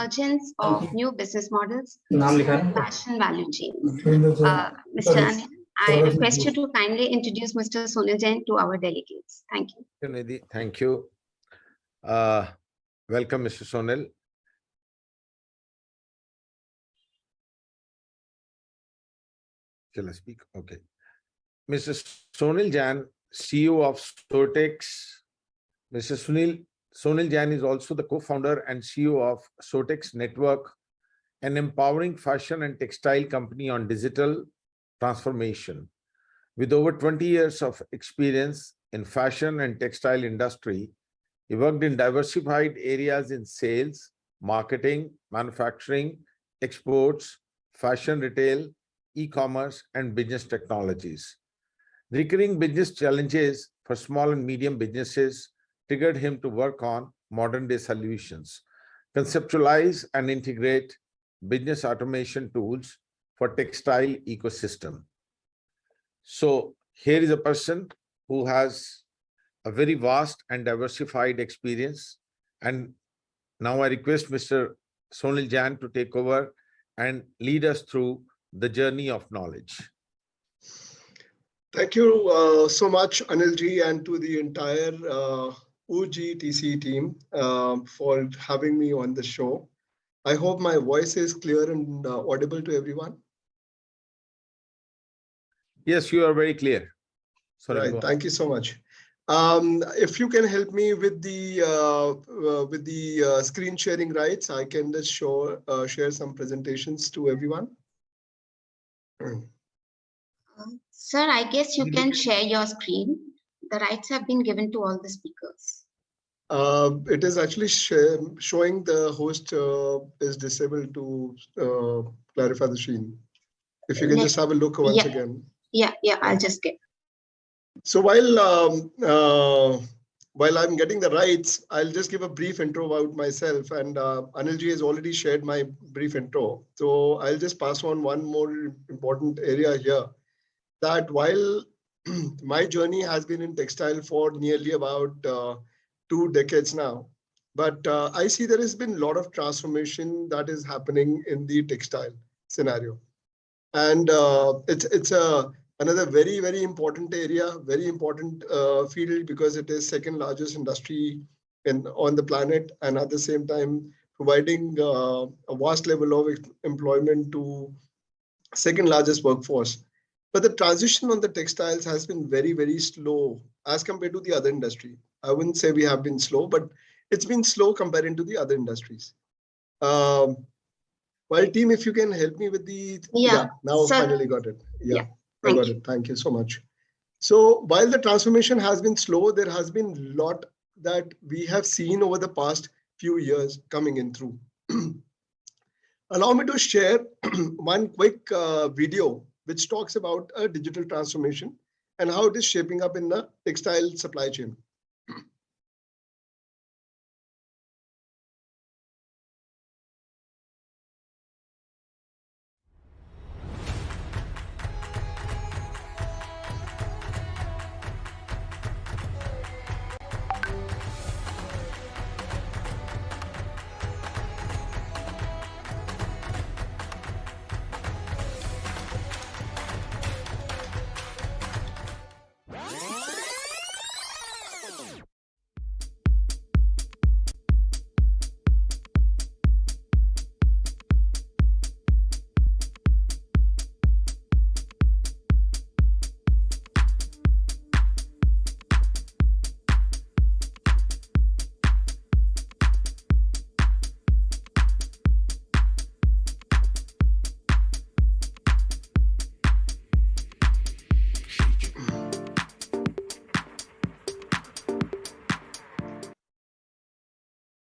emergence of new business models, fashion value chains. Mr. Anil, I request you to kindly introduce Mr. Sonil Jain to our delegates. Thank you. Nidhi, thank you. Welcome, Mr. Sonil. Shall I speak? Okay. Mr. Sonil Jain, CEO of Sowtex. Mr. Sonil Jain is also the co-founder and CEO of Sowtex Network, an empowering fashion and textile company on digital transformation. With over 20 years of experience in fashion and textile industry, he worked in diversified areas in sales, marketing, manufacturing, exports, fashion retail, e-commerce, and business technologies. Recurring business challenges for small and medium businesses triggered him to work on modern-day solutions, conceptualize and integrate business automation tools for textile ecosystem. So here is a person who has a very vast and diversified experience. And now I request Mr. Sonil Jain to take over and lead us through the journey of knowledge. Thank you so much, Anilji, and to the entire UGTC team for having me on the show. I hope my voice is clear and audible to everyone. Yes, you are very clear. Sorry, right, thank you so much. If you can help me with the screen sharing rights, I can just share some presentations to everyone. Sir, I guess you can share your screen. The rights have been given to all the speakers. It is actually showing the host is disabled to clarify the screen. If you can just have a look once again. Yeah, I'll just get. So while I'm getting the rights, I'll just give a brief intro about myself. And Anilji has already shared my brief intro. So I'll just pass on one more important area here. That while my journey has been in textile for nearly about 2 decades now, but I see there has been a lot of transformation that is happening in the textile scenario. And it's another very, very important area, very important field, because it is second largest industry on the planet, and at the same time providing a vast level of employment to second largest workforce. But the transition on the textiles has been very, very slow as compared to the other industry. I wouldn't say we have been slow, but it's been slow comparing to the other industries. Well, team, if you can help me with the... now finally got it. I got it. Thank you so much. So while the transformation has been slow, there has been a lot that we have seen over the past few years coming in through. Allow me to share one quick video which talks about a digital transformation and how it is shaping up in the textile supply chain.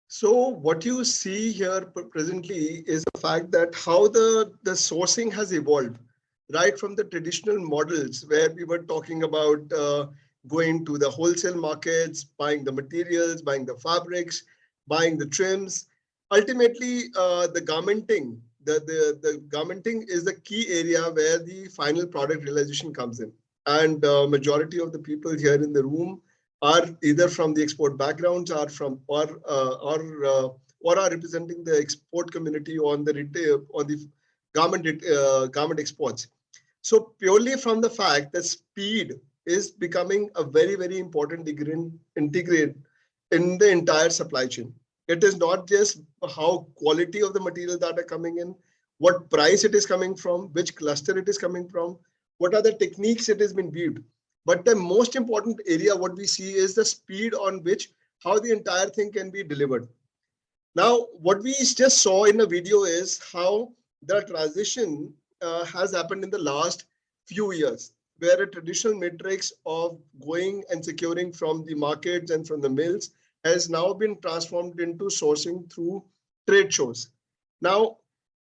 So what you see here presently is the fact that how the sourcing has evolved, right from the traditional models where we were talking about going to the wholesale markets, buying the materials, buying the fabrics, buying the trims. Ultimately, the garmenting, the garmenting is the key area where the final product realization comes in. And majority of the people here in the room are either from the export backgrounds or or are representing the export community on the retail, on the garment exports. So purely from the fact that speed is becoming a very, very important integrate in the entire supply chain. It is not just how quality of the material that are coming in, what price it is coming from, which cluster it is coming from, what are the techniques it has been viewed. But the most important area, what we see is the speed on which how the entire thing can be delivered. Now, what we just saw in the video is how the transition has happened in the last few years, where a traditional matrix of going and securing from the markets and from the mills has now been transformed into sourcing through trade shows. Now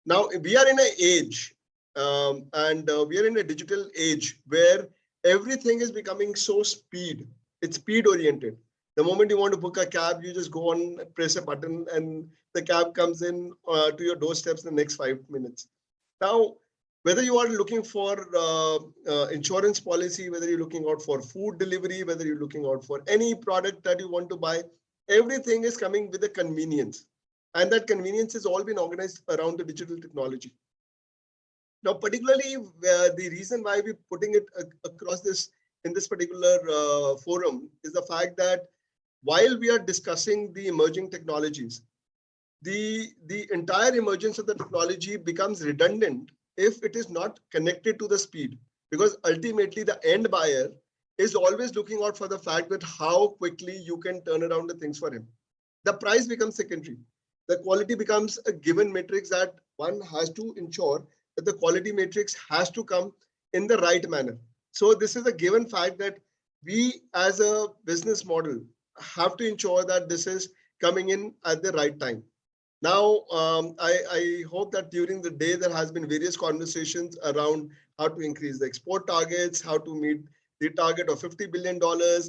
we are in an age and we are in a digital age where everything is becoming so it's speed oriented. The moment you want to book a cab, you just go on, press a button, and the cab comes in to your doorsteps in the next 5 minutes. Now, whether you are looking for insurance policy, whether you're looking out for food delivery, whether you're looking out for any product that you want to buy, everything is coming with a convenience. And that convenience has all been organized around the digital technology. Now, particularly the reason why we're putting it across this in this particular forum is the fact that while we are discussing the emerging technologies, the entire emergence of the technology becomes redundant if it is not connected to the speed, because ultimately the end buyer is always looking out for the fact that how quickly you can turn around the things for him. The price becomes secondary. The quality becomes a given matrix that one has to ensure that the quality matrix has to come in the right manner. So this is a given fact that we as a business model have to ensure that this is coming in at the right time. Now, I hope that during the day there has been various conversations around how to increase the export targets, how to meet the target of $50 billion,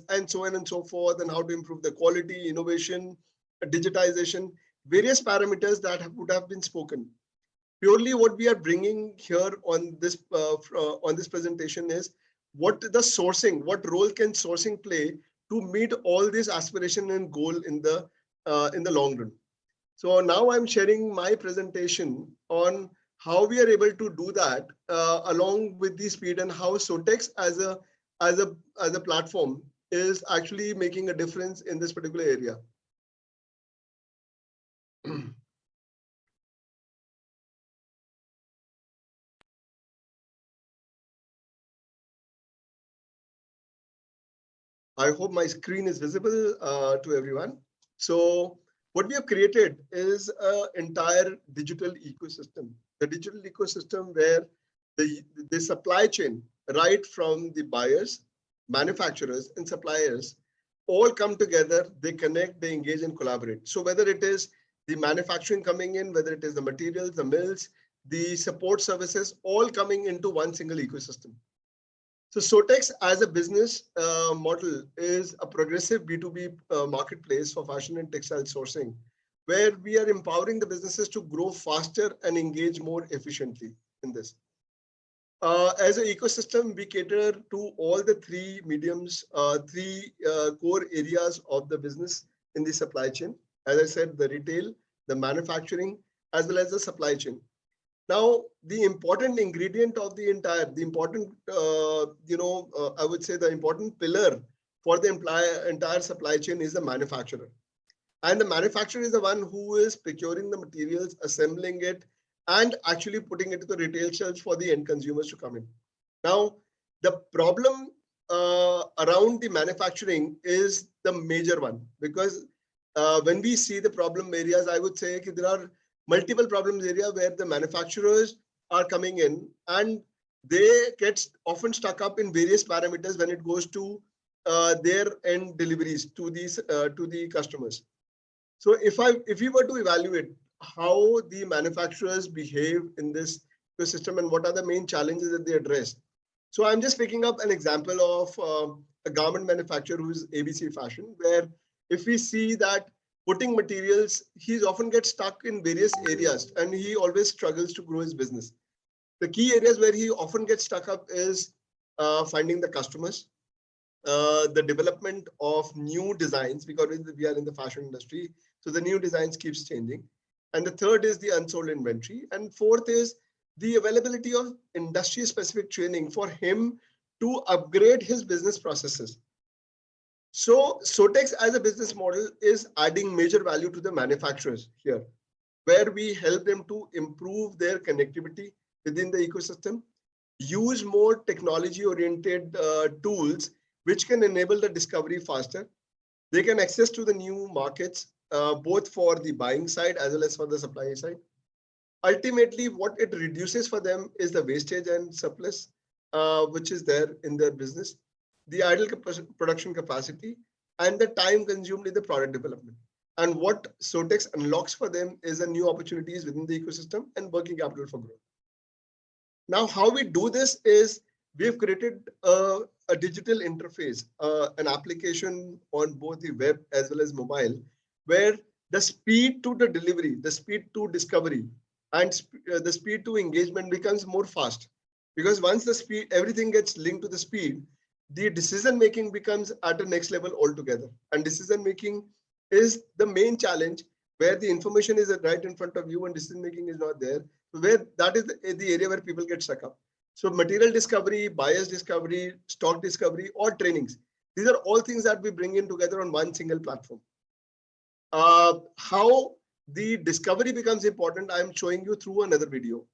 and so on and so forth, and how to improve the quality, innovation, digitization, various parameters that would have been spoken. Purely what we are bringing here on this presentation is what the sourcing, what role can sourcing play to meet all this aspiration and goal in the long run. So now I'm sharing my presentation on how we are able to do that along with the speed, and how Sowtex as a platform is actually making a difference in this particular area. I hope my screen is visible to everyone. So what we have created is an entire digital ecosystem. The digital ecosystem where the supply chain, right from the buyers, manufacturers, and suppliers, all come together, they connect, they engage and collaborate. So whether it is the manufacturing coming in, whether it is the materials, the mills, the support services, all coming into one single ecosystem. So Sowtex as a business model is a progressive B2B marketplace for fashion and textile sourcing, where we are empowering the businesses to grow faster and engage more efficiently in this. As an ecosystem, we cater to all the three mediums, three core areas of the business in the supply chain. As I said, the retail, the manufacturing, as well as the supply chain. Now, the important ingredient of the entire, I would say the important pillar for the entire supply chain is the manufacturer. And the manufacturer is the one who is procuring the materials, assembling it, and actually putting it to the retail shelves for the end consumers to come in. Now, the problem around the manufacturing is the major one, because when we see the problem areas, I would say there are multiple problems area where the manufacturers are coming in and they get often stuck up in various parameters when it goes to their end deliveries to the customers. So if we were to evaluate how the manufacturers behave in this ecosystem and what are the main challenges that they address. So I'm just picking up an example of a garment manufacturer who is ABC Fashion, where if we see that putting materials, he often gets stuck in various areas and he always struggles to grow his business. The key areas where he often gets stuck up is finding the customers, the development of new designs, because we are in the fashion industry. So the new designs keeps changing. And the third is the unsold inventory. And fourth is the availability of industry specific training for him to upgrade his business processes. So Sowtex as a business model is adding major value to the manufacturers here, where we help them to improve their connectivity within the ecosystem, use more technology oriented tools which can enable the discovery faster. They can access to the new markets, both for the buying side as well as for the supply side. Ultimately, what it reduces for them is the wastage and surplus, which is there in their business, the idle production capacity, and the time consumed in the product development. And what Sowtex unlocks for them is the new opportunities within the ecosystem and working capital for growth. Now, how we do this is we've created a digital interface, an application on both the web as well as mobile, where the speed to the delivery, the speed to discovery, and the speed to engagement becomes more fast. Because once the speed, everything gets linked to the speed, the decision making becomes at a next level altogether. And decision making is the main challenge, where the information is right in front of you and decision making is not there. Where that is the area where people get stuck up. So material discovery, buyers discovery, stock discovery, or trainings. These are all things that we bring in together on one single platform. How the discovery becomes important, I'm showing you through another video.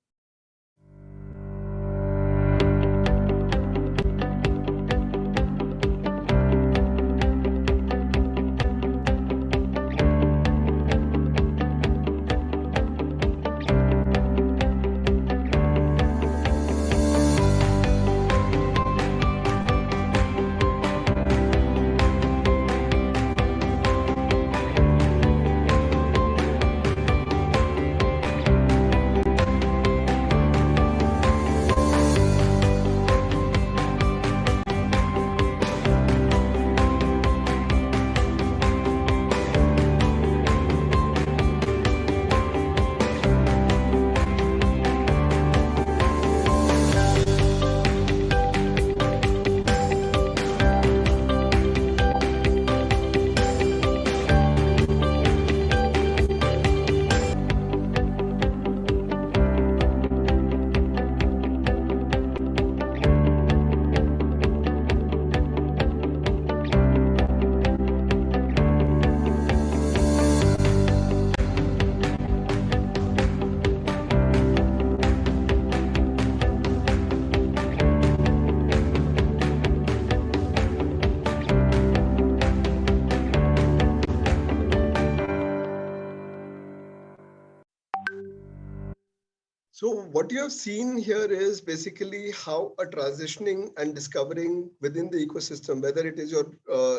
So what you have seen here is basically how a transitioning and discovering within the ecosystem, whether it is your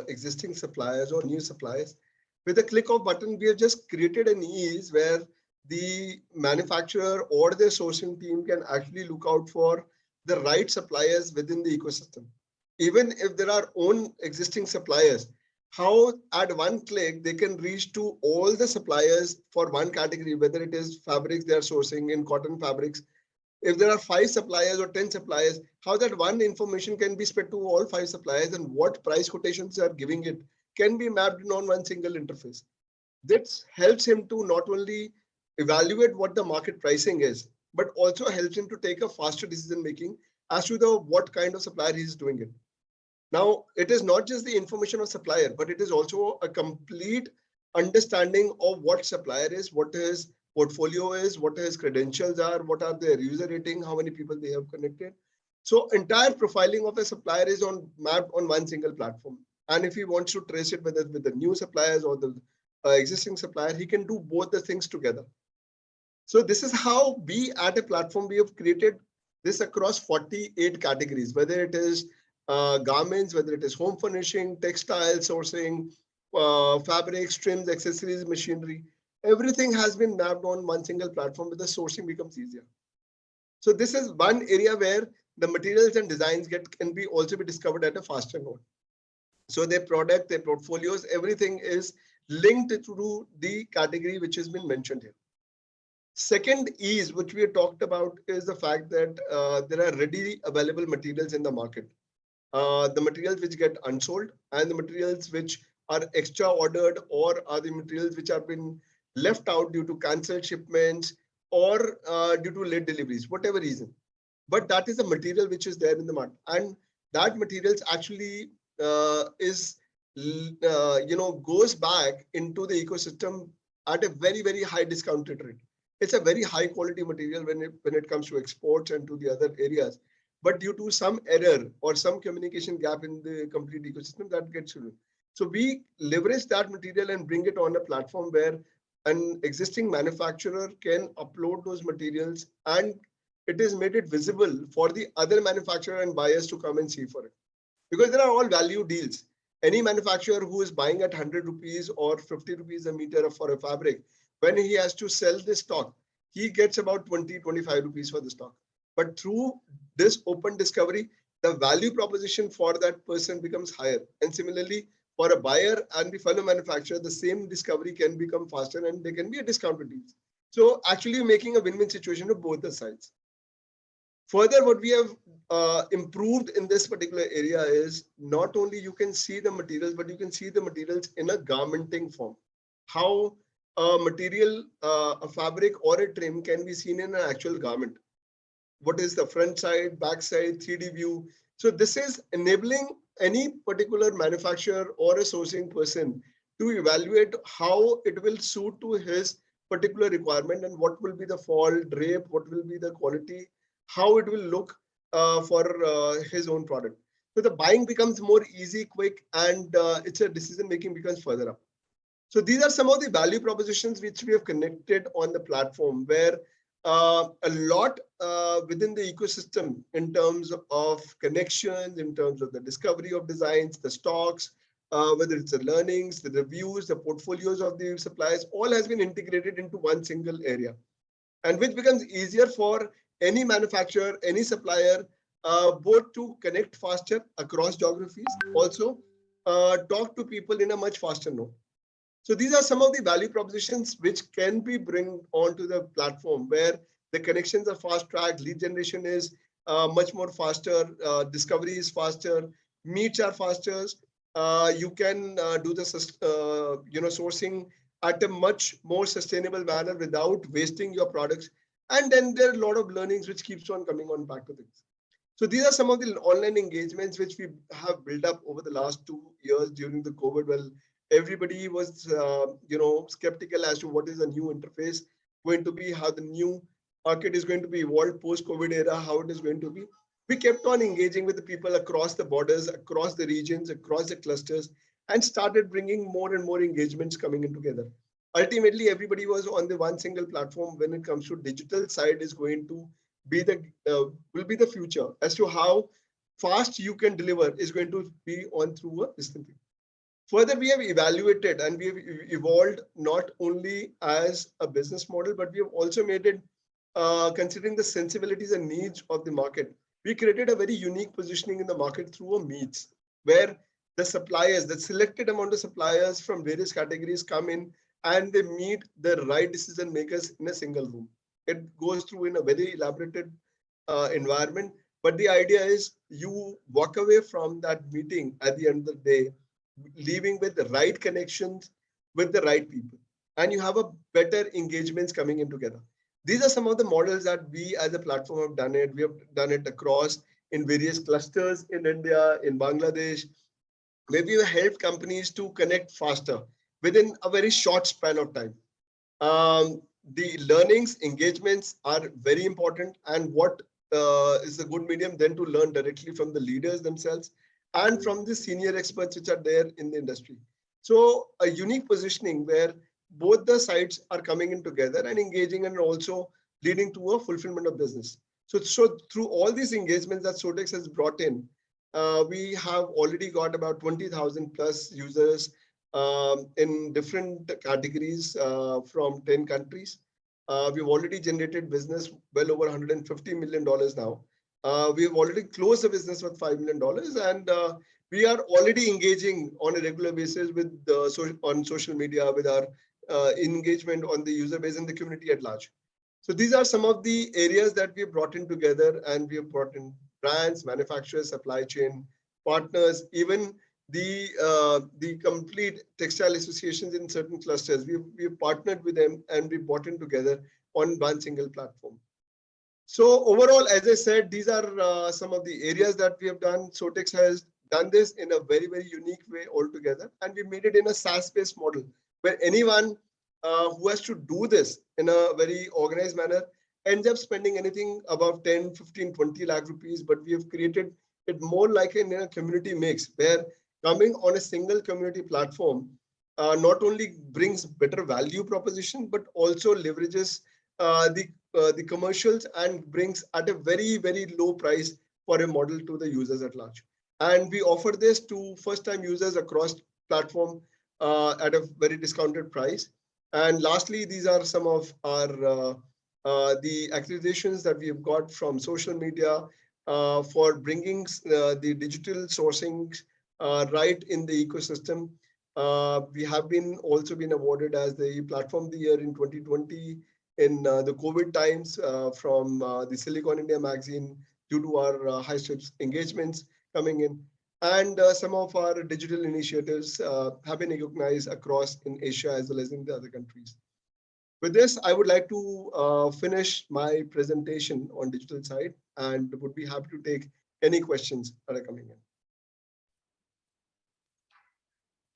existing suppliers or new suppliers, with a click of button, we have just created an ease where the manufacturer or their sourcing team can actually look out for the right suppliers within the ecosystem. Even if there are own existing suppliers, how at one click they can reach to all the suppliers for one category, whether it is fabrics they are sourcing in cotton fabrics. If there are 5 suppliers or 10 suppliers, how that one information can be spread to all 5 suppliers and what price quotations they are giving it can be mapped in on one single interface. This helps him to not only evaluate what the market pricing is, but also helps him to take a faster decision making as to the what kind of supplier he is doing it. Now, it is not just the information of supplier, but it is also a complete understanding of what supplier is, what his portfolio is, what his credentials are, what are their user rating, how many people they have connected. So entire profiling of a supplier is mapped on one single platform. And if he wants to trace it, whether with the new suppliers or the existing supplier, he can do both the things together. So this is how we at a platform, we have created this across 48 categories, whether it is garments, whether it is home furnishing, textile sourcing, fabrics, trims, accessories, machinery, everything has been mapped on one single platform where the sourcing becomes easier. So this is one area where the materials and designs can also be discovered at a faster note. So their product, their portfolios, everything is linked to the category which has been mentioned here. Second ease, which we have talked about, is the fact that there are readily available materials in the market. The materials which get unsold and the materials which are extra ordered, or are the materials which have been left out due to cancelled shipments or due to late deliveries, whatever reason. But that is the material which is there in the market, and that materials actually goes back into the ecosystem at a very high discounted rate. It's a very high quality material when it comes to exports and to the other areas, but due to some error or some communication gap in the complete ecosystem, that gets ruined. So we leverage that material and bring it on a platform where an existing manufacturer can upload those materials, and it is made it visible for the other manufacturer and buyers to come and see for it. Because there are all value deals. Any manufacturer who is buying at 100 rupees or 50 rupees a meter for a fabric, when he has to sell this stock, he gets about 20-25 rupees for the stock. But through this open discovery, the value proposition for that person becomes higher. And similarly, for a buyer and the fellow manufacturer, the same discovery can become faster and there can be a discounted deal. So actually making a win-win situation of both the sides. Further, what we have improved in this particular area is not only you can see the materials, but you can see the materials in a garmenting form. How a material, a fabric or a trim can be seen in an actual garment. What is the front side, back side, 3D view. So this is enabling any particular manufacturer or a sourcing person to evaluate how it will suit to his particular requirement and what will be the fall, drape, what will be the quality, how it will look for his own product. So the buying becomes more easy, quick, and it's a decision making becomes further up. So these are some of the value propositions which we have connected on the platform, where a lot within the ecosystem in terms of connections, in terms of the discovery of designs, the stocks, whether it's the learnings, the reviews, the portfolios of the suppliers, all has been integrated into one single area, and which becomes easier for any manufacturer, any supplier, both to connect faster across geographies, also talk to people in a much faster note. So these are some of the value propositions which can be bring onto the platform, where the connections are fast tracked, lead generation is much more faster, discovery is faster, meets are faster. You can do the sourcing at a much more sustainable manner without wasting your products. And then there are a lot of learnings which keeps on coming on back to things. So these are some of the online engagements which we have built up over the last 2 years during the COVID. Well, everybody was, skeptical as to what is the new interface going to be, how the new market is going to be evolved post-COVID era, how it is going to be. We kept on engaging with the people across the borders, across the regions, across the clusters, and started bringing more and more engagements coming in together. Ultimately, everybody was on the one single platform. When it comes to digital side, is going to be will be the future as to how fast you can deliver is going to be on through a distant. Further, we have evaluated and we have evolved not only as a business model, but we have also made it considering the sensibilities and needs of the market. We created a very unique positioning in the market through a meets, where the suppliers, the selected amount of suppliers from various categories come in and they meet the right decision makers in a single room. It goes through in a very elaborated environment, but the idea is you walk away from that meeting at the end of the day, leaving with the right connections with the right people, and you have a better engagements coming in together. These are some of the models that we as a platform have done it. We have done it across in various clusters in India, in Bangladesh, where we have helped companies to connect faster within a very short span of time. The learnings, engagements are very important, and what is a good medium then to learn directly from the leaders themselves and from the senior experts which are there in the industry. So a unique positioning where both the sides are coming in together and engaging and also leading to a fulfillment of business. So through all these engagements that Sowtex has brought in, we have already got about 20,000 plus users in different categories from 10 countries. We've already generated business well over $150 million now. We've already closed the business with $5 million, and we are already engaging on a regular basis with on social media with our engagement on the user base and the community at large. So these are some of the areas that we have brought in together, and we have brought in brands, manufacturers, supply chain partners, even the complete textile associations in certain clusters. We've partnered with them and we brought in together on one single platform. So overall, as I said, these are some of the areas that we have done. Sowtex has done this in a very, very unique way altogether. And we made it in a SaaS-based model where anyone who has to do this in a very organized manner ends up spending anything above 10, 15, 20 lakh rupees. But we have created it more like in a community mix where coming on a single community platform not only brings better value proposition, but also leverages the commercials and brings at a very, very low price for a model to the users at large. And we offer this to first-time users across platform at a very discounted price. And lastly, these are some of our the accreditations that we have got from social media for bringing the digital sourcing right in the ecosystem. We have also been awarded as the platform of the year in 2020 in the COVID times from the Silicon India magazine due to our high steps engagements coming in. And some of our digital initiatives have been recognized across in Asia as well as in the other countries. With this, I would like to finish my presentation on digital side and would be happy to take any questions that are coming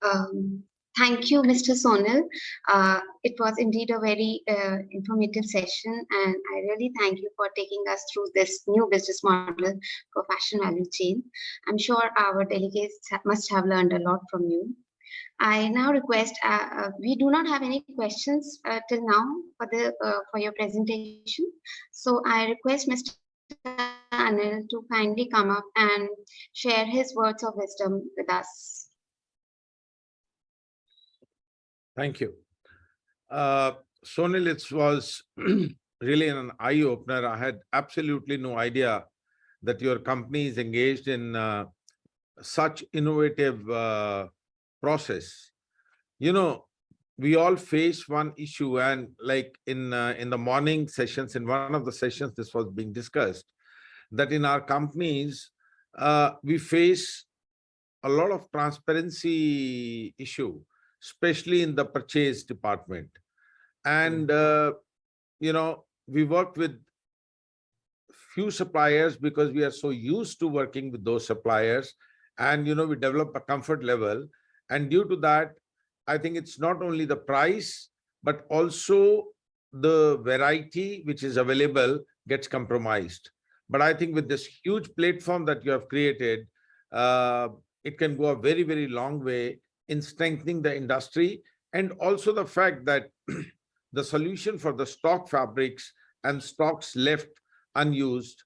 in. Thank you, Mr. Sonil. It was indeed a very informative session, and I really thank you for taking us through this new business model for fashion value chain. I'm sure our delegates must have learned a lot from you. I now request, we do not have any questions till now for your presentation. So I request Mr. Anil to kindly come up and share his words of wisdom with us. Thank you. Sonil, it was really an eye-opener. I had absolutely no idea that your company is engaged in such innovative process. You know, we all face one issue, and like in the morning sessions, in one of the sessions, this was being discussed, that in our companies, we face a lot of transparency issue, especially in the purchase department. And, you know, we work with few suppliers because we are so used to working with those suppliers. And, you know, we develop a comfort level. And due to that, I think it's not only the price, but also the variety which is available gets compromised. But I think with this huge platform that you have created, it can go a very, very long way in strengthening the industry, and also the fact that the solution for the stock fabrics and stocks left unused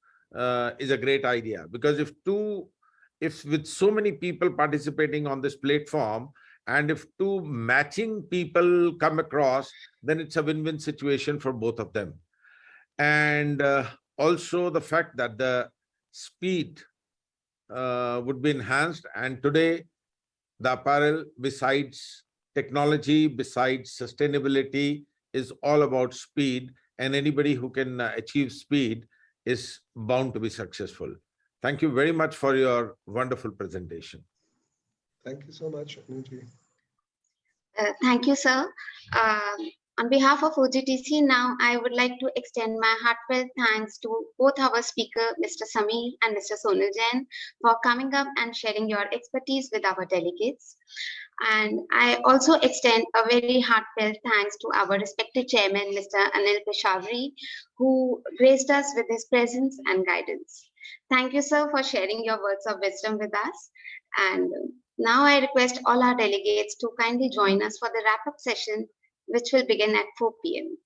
is a great idea. Because if with so many people participating on this platform, and if two matching people come across, then it's a win-win situation for both of them. And also the fact that the speed would be enhanced. And today, the apparel, besides technology, besides sustainability, is all about speed. And anybody who can achieve speed is bound to be successful. Thank you very much for your wonderful presentation. Thank you so much, Anil. Thank you, sir. On behalf of OGTC, now I would like to extend my heartfelt thanks to both our speaker, Mr. Samir and Mr. Sonil Jain, for coming up and sharing your expertise with our delegates. And I also extend a very heartfelt thanks to our respected chairman, Mr. Anil Peshawari, who graced us with his presence and guidance. Thank you, sir, for sharing your words of wisdom with us. And now I request all our delegates to kindly join us for the wrap-up session, which will begin at 4 p.m.